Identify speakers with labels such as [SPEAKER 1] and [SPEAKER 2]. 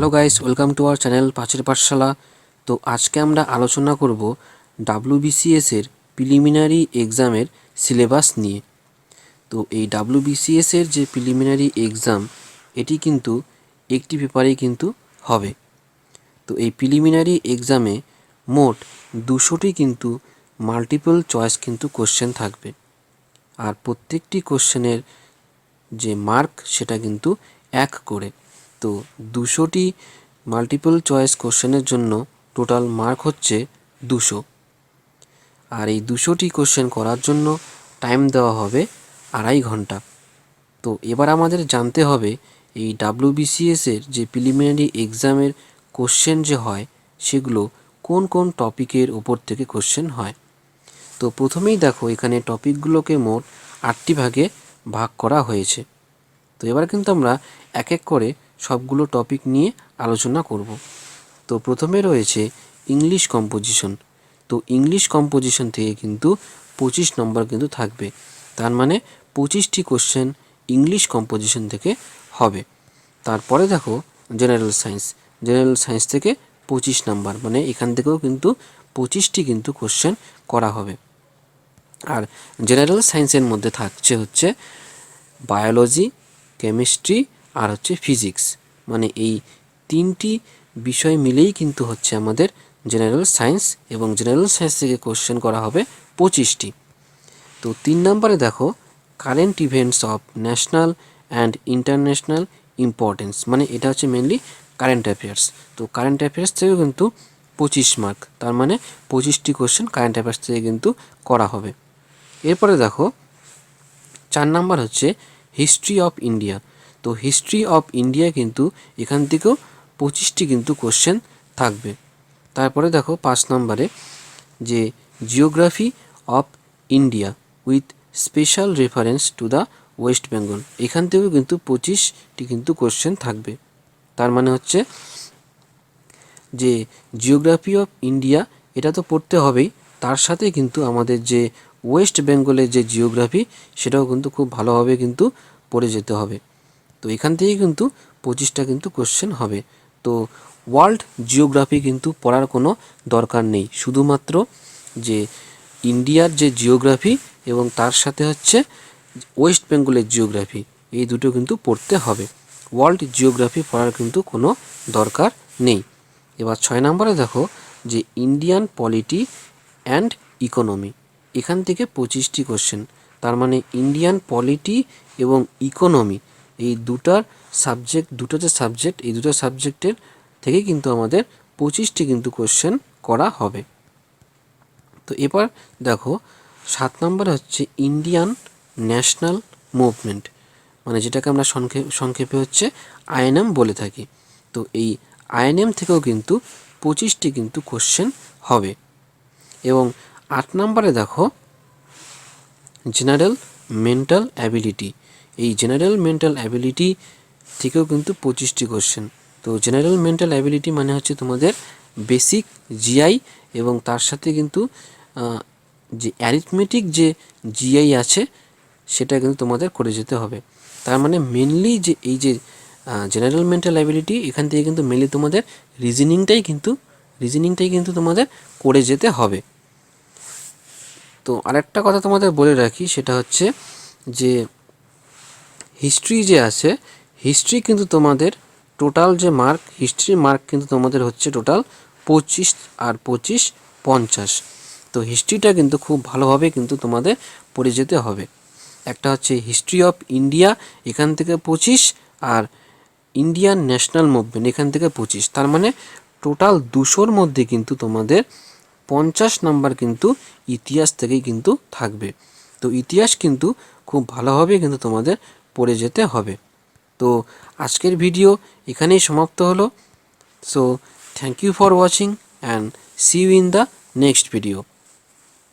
[SPEAKER 1] Hello guys, welcome to our channel পাঁচের পাঠশালা। তো আজকে আমরা আলোচনা করব ডাব্লিউবিসিএস এর প্রিলিমিনারি এক্সামের সিলেবাস নিয়ে। তো এই ডাব্লিউবিসিএস এর যে প্রিলিমিনারি এক্সাম, এটি কিন্তু একটি পেপারেই কিন্তু হবে। তো এই প্রিলিমিনারি এক্সামে মোট 200টি কিন্তু মাল্টিপল চয়েস কিন্তু কোশ্চেন থাকবে, আর প্রত্যেকটি কোশ্চেনের যে মার্ক সেটা কিন্তু 1 করে। তো 200টি মাল্টিপল চয়েস কোশ্চেনের জন্য টোটাল মার্ক হচ্ছে 200, আর এই 200টি কোশ্চেন করার জন্য টাইম দেওয়া হবে 2.5 ঘন্টা। তো এবার আমাদের জানতে হবে এই ডাব্লিউবিসিএস এর যে প্রিলিমিনারি এক্সামের কোশ্চেন যে হয় সেগুলো কোন কোন টপিকের ওপর থেকে কোশ্চেন হয়। তো প্রথমেই দেখো, এখানে টপিকগুলোকে মোট 8টি ভাগে ভাগ করা হয়েছে। তো এবার কিন্তু আমরা এক এক করে সবগুলো টপিক নিয়ে আলোচনা করব। তো প্রথমে রয়েছে ইংলিশ কম্পোজিশন। তো ইংলিশ কম্পোজিশন থেকে কিন্তু 25 নম্বর কিন্তু থাকবে, তার মানে 25টি কোশ্চেন ইংলিশ কম্পোজিশন থেকে হবে। তারপরে দেখো জেনারেল সায়েন্স। জেনারেল সায়েন্স থেকে 25 নম্বর, মানে এখান থেকেও কিন্তু 25টি কিন্তু কোশ্চেন করা হবে। আর জেনারেল সায়েন্সের মধ্যে থাকছে হচ্ছে বায়োলজি, কেমিস্ট্রি আর হচ্ছে ফিজিক্স, মানে এই 3টি বিষয় মিলেই কিন্তু হচ্ছে আমাদের জেনারেল সায়েন্স, এবং জেনারেল সায়েন্স থেকে কোশ্চেন করা হবে 25টি। তো 3 নম্বরে দেখো current events of national and international importance, মানে এটা হচ্ছে মেনলি কারেন্ট অ্যাফেয়ার্স। তো কারেন্ট অ্যাফেয়ার্স থেকেও কিন্তু 25 মার্ক, তার মানে 25টি কোশ্চেন কারেন্ট অ্যাফেয়ার্স থেকে কিন্তু করা হবে। এরপরে দেখো 4 নাম্বার হচ্ছে হিস্ট্রি অফ ইন্ডিয়া। তো হিস্ট্রি অফ ইন্ডিয়া কিন্তু এখান থেকেও 25টি কিন্তু কোশ্চেন থাকবে। তারপরে দেখো 5 নম্বরে যে geography of India with special reference to the West Bengal, এখান থেকেও কিন্তু 25টি কিন্তু কোশ্চেন থাকবে। তার মানে হচ্ছে যে জিওগ্রাফি অফ ইন্ডিয়া এটা তো পড়তে হবেই, তার সাথে কিন্তু আমাদের যে ওয়েস্ট বেঙ্গলের যে জিওগ্রাফি সেটাও কিন্তু খুব ভালোভাবে কিন্তু পড়ে যেতে হবে। তো এখান থেকেই কিন্তু 25টা কিন্তু কোশ্চেন হবে। তো ওয়ার্ল্ড জিওগ্রাফি কিন্তু পড়ার কোনো দরকার নেই, শুধুমাত্র যে ইন্ডিয়ার যে জিওগ্রাফি এবং তার সাথে হচ্ছে ওয়েস্ট বেঙ্গলের জিওগ্রাফি, এই দুটো কিন্তু পড়তে হবে। ওয়ার্ল্ড জিওগ্রাফি পড়ার কিন্তু কোনো দরকার নেই। এবার 6 নম্বরে দেখো যে ইন্ডিয়ান পলিটি অ্যান্ড ইকোনমি, এখান থেকে 25টি কোশ্চেন। তার মানে ইন্ডিয়ান পলিটি এবং ইকোনমি এই দুটো যে সাবজেক্ট, এই দুটো সাবজেক্টের থেকে কিন্তু আমাদের 25টি কিন্তু কোশ্চেন করা হবে। তো এবার দেখো 7 নম্বরে হচ্ছে ইন্ডিয়ান ন্যাশনাল মুভমেন্ট, মানে যেটাকে আমরা সংক্ষেপে হচ্ছে আইএনএম বলে থাকি। তো এই আইএনএম থেকেও কিন্তু 25টি কিন্তু কোশ্চেন হবে। এবং 8 নম্বরে দেখো জেনারেল মেন্টাল অ্যাবিলিটি, এই জেনারেল মেন্টাল অ্যাবিলিটি থেকেও কিন্তু 25টি কোশ্চেন। তো জেনারেল মেন্টাল অ্যাবিলিটি মানে হচ্ছে তোমাদের বেসিক জিআই, এবং তার সাথে কিন্তু যে অ্যারিথমেটিক যে জিআই আছে সেটা কিন্তু তোমাদের করে যেতে হবে। তার মানে মেনলি যে এই যে জেনারেল মেন্টাল অ্যাবিলিটি, এখান থেকে কিন্তু মেনলি তোমাদের রিজনিংটাই কিন্তু তোমাদের করে যেতে হবে। তো আরেকটা কথা তোমাদের বলে রাখি, সেটা হচ্ছে যে হিস্ট্রি যে আছে, হিস্ট্রি কিন্তু তোমাদের টোটাল যে মার্ক, হিস্ট্রির মার্ক কিন্তু তোমাদের হচ্ছে টোটাল 25 আর 25 50। তো হিস্ট্রিটা কিন্তু খুব ভালোভাবে কিন্তু তোমাদের পড়ে যেতে হবে। একটা হচ্ছে হিস্ট্রি অফ ইন্ডিয়া, এখান থেকে 25, আর ইন্ডিয়ান ন্যাশনাল মুভমেন্ট এখান থেকে 25। তার মানে টোটাল 200-র মধ্যে কিন্তু তোমাদের 50 নাম্বার কিন্তু ইতিহাস থেকেই কিন্তু থাকবে। তো ইতিহাস কিন্তু খুব ভালোভাবে কিন্তু তোমাদের পড়ে যেতে হবে। তো আজকের ভিডিও এখানেই সমাপ্ত হলো। So thank you for watching and see you in the next video.